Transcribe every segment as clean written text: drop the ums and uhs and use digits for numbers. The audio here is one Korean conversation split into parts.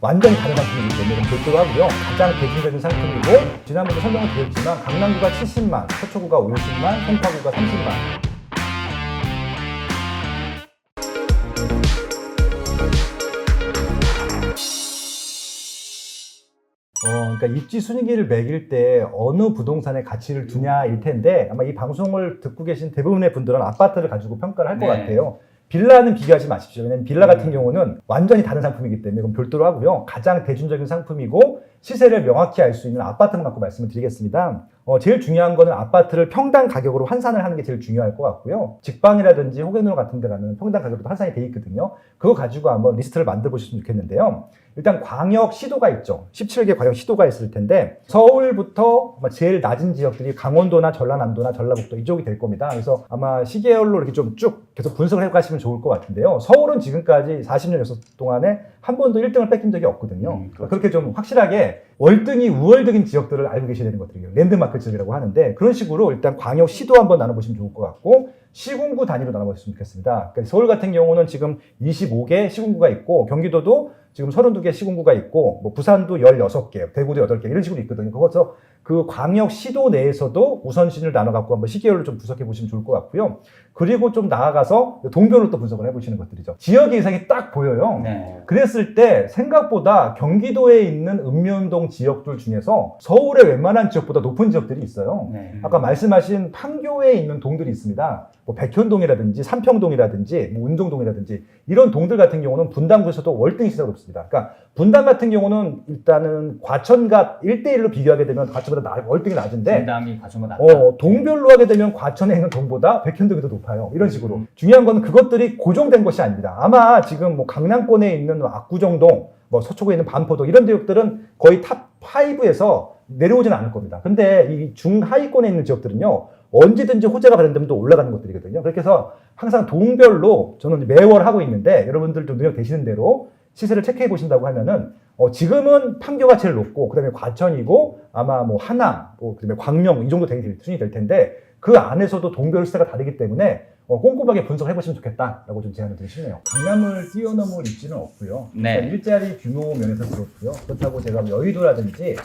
완전히 다른 상품이기 때문에 별도로 하고요. 가장 대중적인 상품이고 지난번에 설명을 드렸지만 강남구가 70만, 서초구가 50만, 송파구가 30만. 그러니까 입지 순위기를 매길 때 어느 부동산의 가치를 두냐일 텐데 아마 이 방송을 듣고 계신 대부분의 분들은 아파트를 가지고 평가를 할 것 같아요. 빌라는 비교하지 마십시오. 왜냐면 빌라 같은 경우는 완전히 다른 상품이기 때문에 그건 별도로 하고요. 가장 대중적인 상품이고 시세를 명확히 알 수 있는 아파트만 갖고 말씀을 드리겠습니다. 제일 중요한 거는 아파트를 평당 가격으로 환산을 하는 게 제일 중요할 것 같고요. 직방이라든지 호갱노 같은 데 가면 평당 가격도 환산이 돼 있거든요. 그거 가지고 한번 리스트를 만들어 보셨으면 좋겠는데요. 일단 광역 시도가 있죠. 17개 광역 시도가 있을 텐데 서울부터 제일 낮은 지역들이 강원도나 전라남도나 전라북도 이쪽이 될 겁니다. 그래서 아마 시계열로 이렇게 좀 쭉 계속 분석을 해가시면 좋을 것 같은데요. 서울은 지금까지 40년 역사 동안에 한 번도 1등을 뺏긴 적이 없거든요. 그렇죠. 그렇게 좀 확실하게 월등히 우월적인 지역들을 알고 계셔야 되는 것들이에요. 랜드마크 지역이라고 하는데 그런 식으로 일단 광역 시도 한번 나눠보시면 좋을 것 같고 시군구 단위로 나눠보셨으면 좋겠습니다. 그러니까 서울 같은 경우는 지금 25개 시군구가 있고 경기도도 지금 32개 시군구가 있고 뭐 부산도 16개, 대구도 8개 이런 식으로 있거든요. 그래서 그 광역 시도 내에서도 우선순위를 나눠갖고 한번 시계열로 좀 분석해 보시면 좋을 것 같고요. 그리고 좀 나아가서 동별로 또 분석을 해보시는 것들이죠. 지역 예상이 딱 보여요. 네. 그랬을 때 생각보다 경기도에 있는 읍면동 지역들 중에서 서울의 웬만한 지역보다 높은 지역들이 있어요. 네. 아까 말씀하신 판교에 있는 동들이 있습니다. 뭐 백현동이라든지 삼평동이라든지 뭐 운동동이라든지 이런 동들 같은 경우는 분당구에서도 월등히 시세가 높습니다. 그러니까 분당 같은 경우는 일단은 과천과 1대1로 비교하게 되면 과천보다 월등히 낮은데 분당이 과천보다 낮다. 동별로 하게 되면 과천에 있는 동보다 백현동이 더 높아요. 이런 식으로. 중요한 건 그것들이 고정된 것이 아닙니다. 아마 지금 뭐 강남권에 있는 압구정동, 뭐 서초구에 있는 반포동 이런 지역들은 거의 탑 5에서 내려오지는 않을 겁니다. 근데 이 중하위권에 있는 지역들은요. 언제든지 호재가 발현되면 또 올라가는 것들이거든요. 그렇게 해서 항상 동별로 저는 매월 하고 있는데 여러분들도 능력 되시는 대로 시세를 체크해 보신다고 하면은 지금은 판교가 제일 높고 그다음에 과천이고 아마 뭐 하남, 그다음에 광명 이 정도 순위 될 텐데 그 안에서도 동별 시세가 다르기 때문에 꼼꼼하게 분석해 보시면 좋겠다라고 좀 제안을 드리고 싶네요. 강남을 뛰어넘을 입지는 없고요. 네. 일자리 규모 면에서 그렇고요. 그렇다고 제가 여의도라든지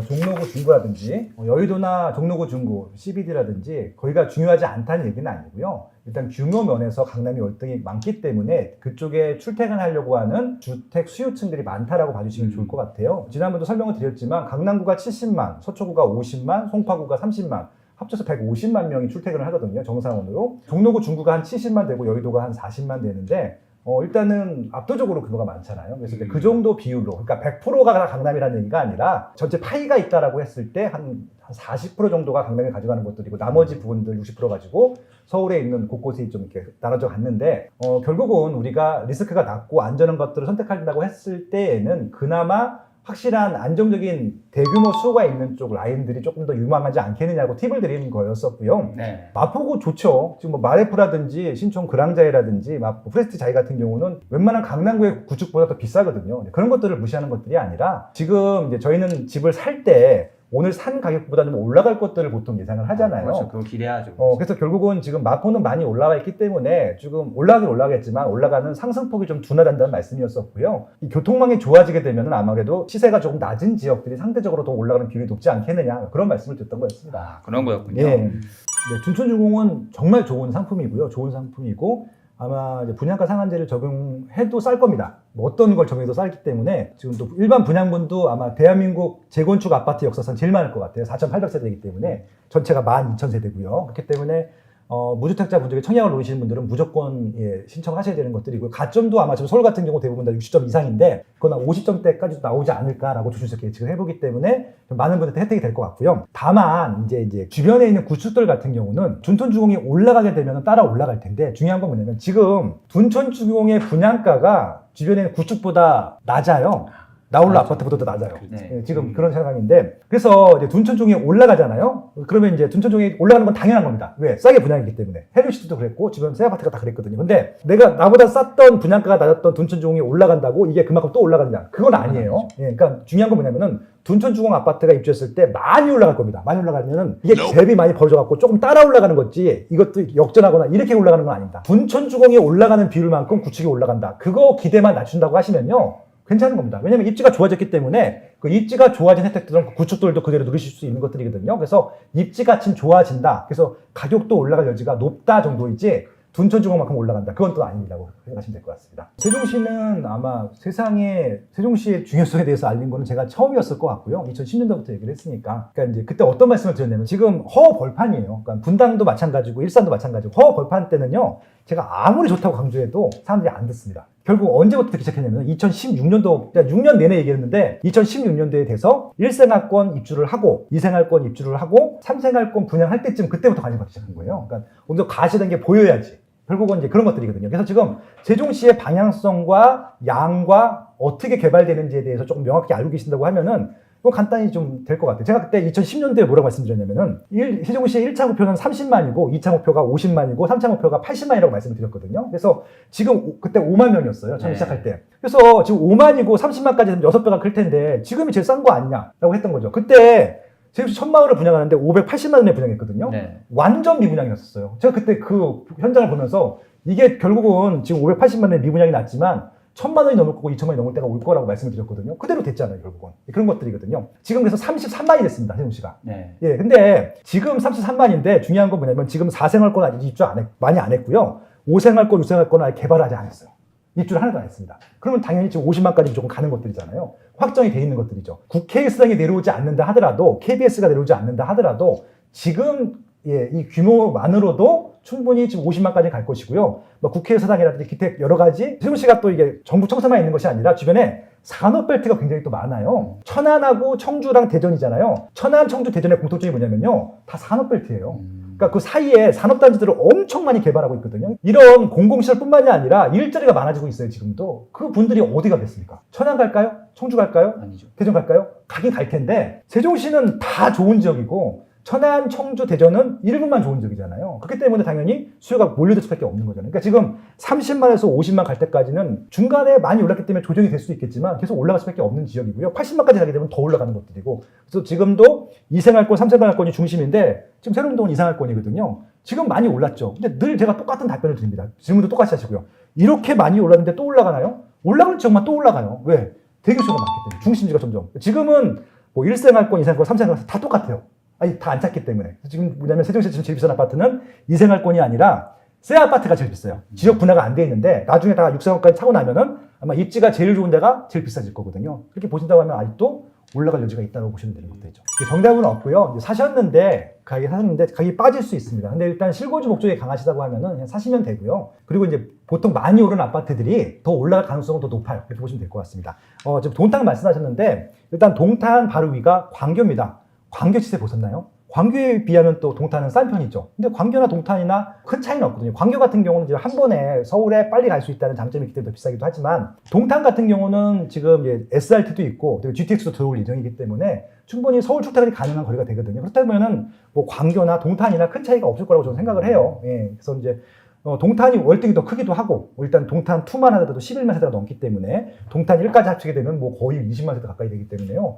종로구 중구라든지 여의도나 종로구 중구 CBD라든지 거기가 중요하지 않다는 얘기는 아니고요. 일단 규모 면에서 강남이 월등히 많기 때문에 그쪽에 출퇴근하려고 하는 주택 수요층들이 많다라고 봐주시면 좋을 것 같아요. 지난번도 설명을 드렸지만 강남구가 70만, 서초구가 50만, 송파구가 30만 합쳐서 150만 명이 출퇴근을 하거든요. 정상원으로. 종로구 중구가 한 70만 되고 여의도가 한 40만 되는데 일단은 압도적으로 규모가 많잖아요. 그래서 그 정도 비율로 그러니까 100%가 다 강남이라는 얘기가 아니라 전체 파이가 있다라고 했을 때 한 40% 정도가 강남이 가져가는 것들이고 나머지 부분들 60% 가지고 서울에 있는 곳곳이 좀 이렇게 나눠져 갔는데 결국은 우리가 리스크가 낮고 안전한 것들을 선택한다고 했을 때에는 그나마 확실한 안정적인 대규모 수요가 있는 쪽 라인들이 조금 더 유망하지 않겠느냐고 팁을 드리는 거였었고요. 네. 마포구 좋죠. 지금 뭐 마레프라든지 신촌 그랑자이라든지 프레스티 자이 같은 경우는 웬만한 강남구의 구축보다 더 비싸거든요. 그런 것들을 무시하는 것들이 아니라 지금 이제 저희는 집을 살 때 오늘 산 가격보다 좀 올라갈 것들을 보통 예상을 하잖아요. 그렇죠. 그걸 기대하죠. 그래서 결국은 지금 마포는 많이 올라가 있기 때문에 지금 올라가긴 올라가겠지만 올라가는 상승폭이 좀 둔화된다는 말씀이었었고요. 이 교통망이 좋아지게 되면 아무래도 시세가 조금 낮은 지역들이 상대적으로 더 올라가는 비율이 높지 않겠느냐 그런 말씀을 드렸던 거였습니다. 그런 거였군요. 예. 네, 둔촌주공은 정말 좋은 상품이고요. 좋은 상품이고 아마 이제 분양가 상한제를 적용해도 쌀 겁니다. 뭐 어떤 걸 적용해도 쌀기 때문에 지금 또 일반 분양분도 아마 대한민국 재건축 아파트 역사상 제일 많을 것 같아요. 4,800세대이기 때문에 전체가 12,000세대고요. 그렇기 때문에 무주택자 분들이 청약을 노리시는 분들은 무조건 신청하셔야 되는 것들이고요. 가점도 아마 지금 서울 같은 경우 대부분 다 60점 이상인데 그건 한 50점대까지도 나오지 않을까라고 조심스럽게 예측을 해보기 때문에 좀 많은 분들한테 혜택이 될 것 같고요. 다만 이제 주변에 있는 구축들 같은 경우는 둔촌주공이 올라가게 되면 따라 올라갈 텐데 중요한 건 뭐냐면 지금 둔촌주공의 분양가가 주변에 있는 구축보다 낮아요. 나홀로 아파트보다 더 낮아요. 네. 지금 그런 상황인데 그래서 이제 둔촌종이 올라가잖아요. 그러면 이제 둔촌종이 올라가는 건 당연한 겁니다. 왜? 싸게 분양이기 때문에. 해류시티도 그랬고 주변 새 아파트가 다 그랬거든요. 근데 내가 나보다 쌌던 분양가가 낮았던 둔촌종이 올라간다고 이게 그만큼 또 올라가느냐? 그건 아니에요. 그러니까 중요한 건 뭐냐면은 둔촌주공 아파트가 입주했을 때 많이 올라갈 겁니다. 많이 올라가면은 이게 갭이 많이 벌어져갖고 조금 따라 올라가는 거지 이것도 역전하거나 이렇게 올라가는 건 아닙니다. 둔촌주공이 올라가는 비율만큼 구축이 올라간다. 그거 기대만 낮춘다고 하시면요. 괜찮은 겁니다. 왜냐하면 입지가 좋아졌기 때문에 그 입지가 좋아진 혜택들은 구축들도 그대로 누리실 수 있는 것들이거든요. 그래서 입지가 좀 좋아진다. 그래서 가격도 올라갈 여지가 높다 정도이지 둔촌주공만큼 올라간다. 그건 또 아닙니다고 생각하시면 될 것 같습니다. 세종시는 아마 세상에 세종시의 중요성에 대해서 알린 거는 제가 처음이었을 것 같고요. 2010년도부터 얘기를 했으니까. 그러니까 이제 그때 어떤 말씀을 드렸냐면 지금 허벌판이에요. 그러니까 분당도 마찬가지고 일산도 마찬가지고 허벌판 때는요. 제가 아무리 좋다고 강조해도 사람들이 안 듣습니다. 결국 언제부터 듣기 시작했냐면 2016년도, 6년 내내 얘기했는데 2016년도에 돼서 1생활권 입주를 하고 2생활권 입주를 하고 3생활권 분양할 때쯤 그때부터 관심 받기 시작한 거예요. 그러니까 먼저 가시던 게 보여야지. 결국은 이제 그런 것들이거든요. 그래서 지금 세종시의 방향성과 양과 어떻게 개발되는지에 대해서 조금 명확히 알고 계신다고 하면은 그건 간단히 좀 될 것 같아요. 제가 그때 2010년도에 뭐라고 말씀드렸냐면은 세종시의 1차 목표는 30만이고 2차 목표가 50만이고 3차 목표가 80만이라고 말씀을 드렸거든요. 그래서 지금 그때 5만 명이었어요. 처음 시작할 때. 그래서 지금 5만이고 30만까지 되면 6배가 클 텐데 지금이 제일 싼 거 아니냐라고 했던 거죠. 그때 세종시 1000마을을 분양하는데 580만 원에 분양했거든요. 네. 완전 미분양이었어요. 제가 그때 그 현장을 보면서 이게 결국은 지금 580만 원에 미분양이 났지만 1000만 원이 넘을 거고 2000만 원이 넘을 때가 올 거라고 말씀을 드렸거든요. 그대로 됐잖아요, 결국은. 그런 것들이거든요. 지금 그래서 33만이 됐습니다, 세종시가. 네. 예, 근데 지금 33만인데 중요한 건 뭐냐면 지금 4생활권 아직 입주 많이 안 했고요. 5생활권, 6생활권은 아직 개발을 하지 않았어요. 입주를 하나도 안 했습니다. 그러면 당연히 지금 50만까지 무조건 가는 것들이잖아요. 확정이 돼 있는 것들이죠. 국회 수당이 내려오지 않는다 하더라도, KBS가 내려오지 않는다 하더라도 지금 이 규모만으로도 충분히 지금 50만까지 갈 것이고요. 뭐 국회 사당이라든지 기택 여러 가지 세종시가 또 이게 정부 청사만 있는 것이 아니라 주변에 산업벨트가 굉장히 또 많아요. 천안하고 청주랑 대전이잖아요. 천안, 청주, 대전의 공통점이 뭐냐면요. 다 산업벨트예요. 그러니까 그 사이에 산업단지들을 엄청 많이 개발하고 있거든요. 이런 공공시설뿐만이 아니라 일자리가 많아지고 있어요, 지금도. 그 분들이 어디 가겠습니까? 천안 갈까요? 청주 갈까요? 아니죠. 대전 갈까요? 가긴 갈 텐데 세종시는 다 좋은 지역이고 천안, 청주, 대전은 일부만 좋은 지역이잖아요. 그렇기 때문에 당연히 수요가 몰려들 수밖에 없는 거잖아요. 그러니까 지금 30만에서 50만 갈 때까지는 중간에 많이 올랐기 때문에 조정이 될 수도 있겠지만 계속 올라갈 수밖에 없는 지역이고요. 80만까지 가게 되면 더 올라가는 것들이고. 그래서 지금도 2생활권, 3생활권이 중심인데 지금 새로운동은 2생활권이거든요. 지금 많이 올랐죠. 근데 늘 제가 똑같은 답변을 드립니다. 질문도 똑같이 하시고요. 이렇게 많이 올랐는데 또 올라가나요? 올라갈 지역만 또 올라가요. 왜? 대기수가 많기 때문에. 중심지가 점점. 지금은 뭐 1생활권, 2생활권, 3생활권 다 똑같아요. 아니, 다 안 찼기 때문에. 지금 뭐냐면 세종시에 지금 제일 비싼 아파트는 2생활권이 아니라 새 아파트가 제일 비싸요. 지역 분화가 안 돼 있는데 나중에 다 6생활권까지 차고 나면은 아마 입지가 제일 좋은 데가 제일 비싸질 거거든요. 그렇게 보신다고 하면 아직도 올라갈 여지가 있다고 보시면 되는 것들이죠. 정답은 없고요. 사셨는데 가격이 빠질 수 있습니다. 근데 일단 실거주 목적이 강하시다고 하면은 그냥 사시면 되고요. 그리고 이제 보통 많이 오른 아파트들이 더 올라갈 가능성은 더 높아요. 이렇게 보시면 될 것 같습니다. 지금 동탄 말씀하셨는데 일단 동탄 바로 위가 광교입니다. 광교 시세 보셨나요? 광교에 비하면 또 동탄은 싼 편이죠. 근데 광교나 동탄이나 큰 차이는 없거든요. 광교 같은 경우는 이제 한 번에 서울에 빨리 갈 수 있다는 장점이 있기 때문에 더 비싸기도 하지만 동탄 같은 경우는 지금 이제 SRT도 있고 GTX도 들어올 예정이기 때문에 충분히 서울 출퇴근이 가능한 거리가 되거든요. 그렇다면은 뭐 광교나 동탄이나 큰 차이가 없을 거라고 저는 생각을 해요. 예, 그래서 이제 동탄이 월등히 더 크기도 하고 일단 동탄 2만 하더라도 11만 세대가 넘기 때문에 동탄 1까지 합치게 되면 뭐 거의 20만 세대 가까이 되기 때문에요.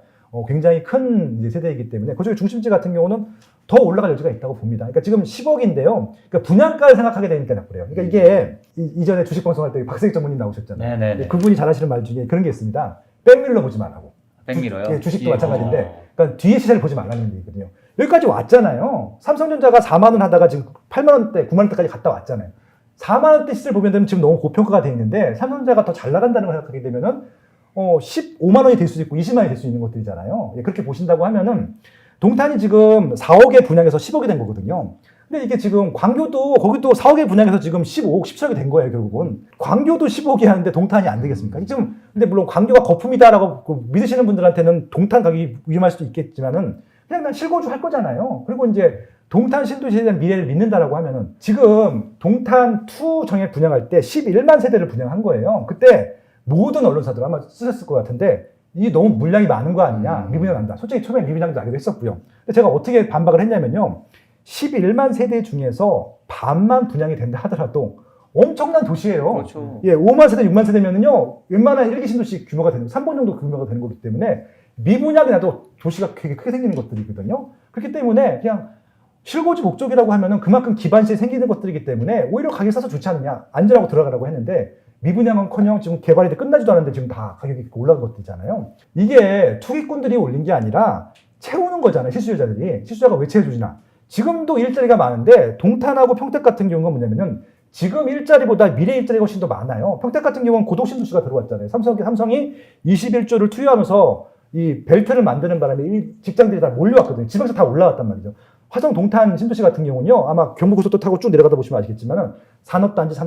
굉장히 큰 이제 세대이기 때문에 그중에 중심지 같은 경우는 더 올라갈 여지가 있다고 봅니다. 그러니까 지금 10억인데요. 그러니까 분양가를 생각하게 되니까 그래요. 그러니까 이게 이전에 주식 방송할 때 박세익 전문님 나오셨잖아요. 네네네. 그분이 잘하시는 말 중에 그런 게 있습니다. 백밀러 보지 말라고. 백밀러요? 주식도 마찬가지인데 그러니까 뒤에 시세를 보지 말라는 얘기거든요. 여기까지 왔잖아요. 삼성전자가 4만 원 하다가 지금 8만 원대, 9만 원대까지 갔다 왔잖아요. 4만 원대 시세를 보면 되면 지금 너무 고평가가 돼 있는데 삼성전자가 더 잘 나간다는 걸 생각하게 되면은 15만 원이 될 수도 있고 20만 원이 될 수 있는 것들이잖아요. 그렇게 보신다고 하면은 동탄이 지금 4억에 분양해서 10억이 된 거거든요. 근데 이게 지금 광교도 거기도 4억에 분양해서 지금 15억, 17억이 된 거예요, 결국은. 광교도 15억이 하는데 동탄이 안 되겠습니까? 지금 근데 물론 광교가 거품이다라고 믿으시는 분들한테는 동탄 가격이 위험할 수도 있겠지만은 그냥 난 실거주 할 거잖아요. 그리고 이제 동탄 신도시에 대한 미래를 믿는다라고 하면은 지금 동탄 2 정액 분양할 때 11만 세대를 분양한 거예요. 그때 모든 언론사들 아마 쓰셨을 것 같은데 이 너무 물량이 많은 거 아니냐, 미분양 난다. 솔직히 처음에 미분양도 나기도 했었고요. 근데 제가 어떻게 반박을 했냐면요. 11만 세대 중에서 반만 분양이 된다 하더라도 엄청난 도시예요. 그렇죠. 예, 5만 세대, 6만 세대면은요, 웬만한 1기 신도시 규모가 되는, 3번 정도 규모가 되는 거기 때문에 미분양이 나도 도시가 되게 크게 생기는 것들이거든요. 그렇기 때문에 그냥 실거주 목적이라고 하면은 그만큼 기반시에 생기는 것들이기 때문에 오히려 가격 싸서 좋지 않느냐, 안전하고 들어가라고 했는데 미분양은커녕 지금 개발이 돼 끝나지도 않았는데 지금 다 가격이 올라간 것들이잖아요. 이게 투기꾼들이 올린 게 아니라 채우는 거잖아요. 실수요자들이. 실수요자가 왜 채워주지나. 지금도 일자리가 많은데 동탄하고 평택 같은 경우는 뭐냐면은 지금 일자리보다 미래 일자리가 훨씬 더 많아요. 평택 같은 경우는 고독신도시가 들어왔잖아요. 삼성이 21조를 투여하면서 이 벨트를 만드는 바람에 이 직장들이 다 몰려왔거든요. 지방에서 다 올라왔단 말이죠. 화성 동탄 신도시 같은 경우는요, 아마 경부고속도로 타고 쭉 내려가다 보시면 아시겠지만은 산업단지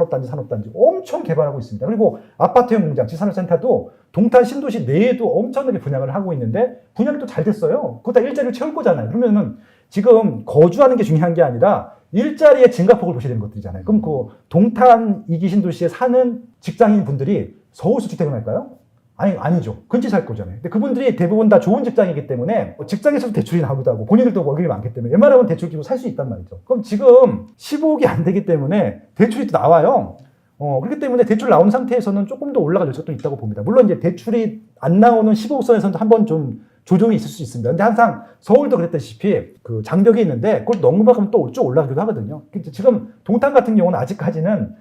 엄청 개발하고 있습니다. 그리고 아파트형 공장, 지산업센터도 동탄 신도시 내에도 엄청나게 분양을 하고 있는데 분양이 또 잘 됐어요. 그거 다 일자리를 채울 거잖아요. 그러면은 지금 거주하는 게 중요한 게 아니라 일자리의 증가폭을 보셔야 되는 것들이잖아요. 그럼 그 동탄 이기 신도시에 사는 직장인 분들이 서울서 주택을할까요? 아니죠. 근처에 살 거잖아요. 근데 그분들이 대부분 다 좋은 직장이기 때문에 직장에서도 대출이 나오기도 하고 본인들도 월급이 많기 때문에 웬만하면 대출 끼고 살 수 있단 말이죠. 그럼 지금 15억이 안 되기 때문에 대출이 또 나와요. 그렇기 때문에 대출 나온 상태에서는 조금 더 올라갈 여지가 또 있다고 봅니다. 물론 이제 대출이 안 나오는 15억 선에서는 한번 좀 조정이 있을 수 있습니다. 근데 항상 서울도 그랬다시피 그 장벽이 있는데 그걸 넘어가면 또 쭉 올라가기도 하거든요. 지금 동탄 같은 경우는 아직까지는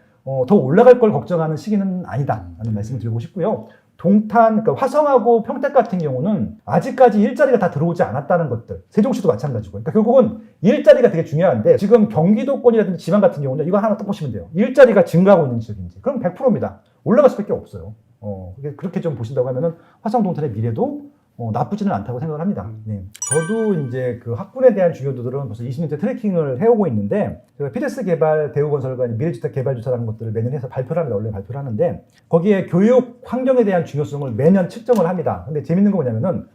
더 올라갈 걸 걱정하는 시기는 아니다라는 말씀을 드리고 싶고요. 동탄, 그러니까 화성하고 평택 같은 경우는 아직까지 일자리가 다 들어오지 않았다는 것들. 세종시도 마찬가지고. 그러니까 결국은 일자리가 되게 중요한데 지금 경기도권이라든지 지방 같은 경우는 이거 하나 딱 보시면 돼요. 일자리가 증가하고 있는 지역인지. 그럼 100%입니다. 올라갈 수밖에 없어요. 그렇게 좀 보신다고 하면은 화성 동탄의 미래도 나쁘지는 않다고 생각을 합니다. 네. 저도 이제 그 학군에 대한 중요도들은 벌써 20년째 트래킹을 해오고 있는데, 제가 피데스 개발 대우건설과 미래주택 개발조사라는 것들을 매년 해서 발표를 합니다. 원래 발표를 하는데, 거기에 교육 환경에 대한 중요성을 매년 측정을 합니다. 근데 재밌는 거 뭐냐면은,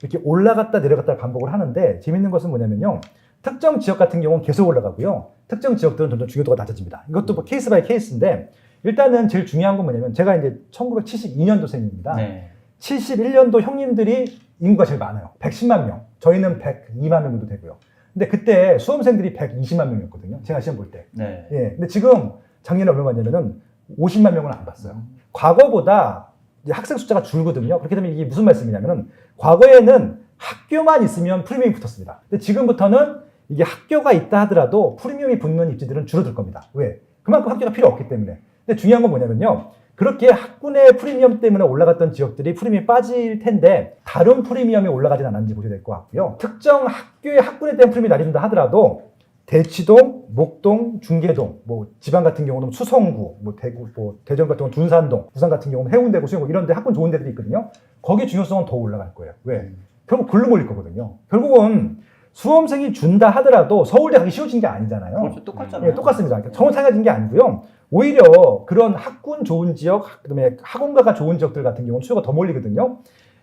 이렇게 올라갔다 내려갔다 반복을 하는데, 재밌는 것은 뭐냐면요. 특정 지역 같은 경우는 계속 올라가고요. 특정 지역들은 점점 중요도가 낮아집니다. 이것도 뭐 케이스 바이 케이스인데, 일단은 제일 중요한 건 뭐냐면, 제가 이제 1972년도생입니다. 네. 71년도 형님들이 인구가 제일 많아요. 110만 명. 저희는 102만 명 정도 되고요. 근데 그때 수험생들이 120만 명이었거든요. 제가 시험 볼 때. 네. 예. 근데 지금 작년에 얼마 많냐면은 50만 명을 안 봤어요. 과거보다 이제 학생 숫자가 줄거든요. 그렇게 되면 이게 무슨 말씀이냐면은 과거에는 학교만 있으면 프리미엄이 붙었습니다. 근데 지금부터는 이게 학교가 있다 하더라도 프리미엄이 붙는 입지들은 줄어들 겁니다. 왜? 그만큼 학교가 필요 없기 때문에. 근데 중요한 건 뭐냐면요. 그렇게 학군의 프리미엄 때문에 올라갔던 지역들이 프리미엄이 빠질 텐데 다른 프리미엄이 올라가진 않았는지 보셔야 될 것 같고요. 특정 학교의 학군에 대한 프리미엄이 낮아진다 하더라도 대치동, 목동, 중계동, 뭐 지방 같은 경우는 수성구, 뭐 대구, 뭐 대전 같은 경우는 둔산동, 부산 같은 경우는 해운대구, 수영구 이런 데 학군 좋은 데들이 있거든요. 거기 중요성은 더 올라갈 거예요. 왜? 결국 글로 몰릴 거거든요. 결국은 수험생이 준다 하더라도 서울대 가기 쉬워진 게 아니잖아요. 그렇죠. 똑같잖아요. 네, 똑같습니다. 그러니까 정원 사가진 게 아니고요. 오히려 그런 학군 좋은 지역, 그다음에 학원가가 좋은 지역들 같은 경우는 수요가 더 몰리거든요.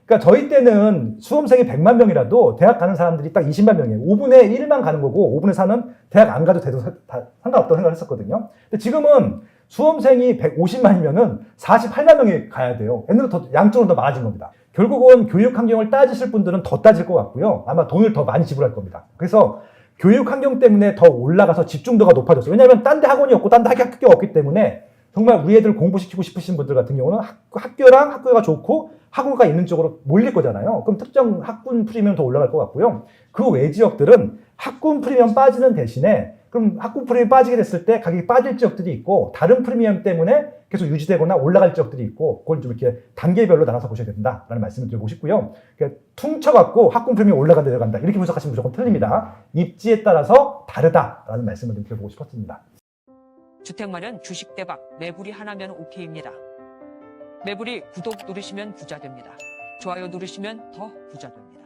그러니까 저희 때는 수험생이 100만 명이라도 대학 가는 사람들이 딱 20만 명이에요. 5분의 1만 가는 거고 5분의 4는 대학 안 가도 돼도 상관없다고 생각을 했었거든요. 근데 지금은 수험생이 150만이면은 48만 명이 가야 돼요. 옛날에 더 양쪽으로 더 많아진 겁니다. 결국은 교육 환경을 따지실 분들은 더 따질 것 같고요. 아마 돈을 더 많이 지불할 겁니다. 그래서 교육 환경 때문에 더 올라가서 집중도가 높아졌어요. 왜냐하면 딴 데 학원이 없고 딴 데 학교가 없기 때문에 정말 우리 애들 공부시키고 싶으신 분들 같은 경우는 학교랑 학교가 좋고 학원가 있는 쪽으로 몰릴 거잖아요. 그럼 특정 학군 프리미엄 더 올라갈 것 같고요. 그 외 지역들은 학군 프리미엄 빠지는 대신에 그럼 학군 프리미엄 빠지게 됐을 때 가격이 빠질 지역들이 있고 다른 프리미엄 때문에 계속 유지되거나 올라갈 지역들이 있고 그걸 좀 이렇게 단계별로 나눠서 보셔야 된다라는 말씀을 드리고 싶고요. 그러니까 퉁쳐갖고 학군 프리미엄 올라간다 내려간다 이렇게 분석하시면 무조건 틀립니다. 입지에 따라서 다르다라는 말씀을 좀 드려보고 싶었습니다. 주택 마련 주식 대박 매불이 하나면 오케이입니다. 매불이 구독 누르시면 부자 됩니다. 좋아요 누르시면 더 부자 됩니다.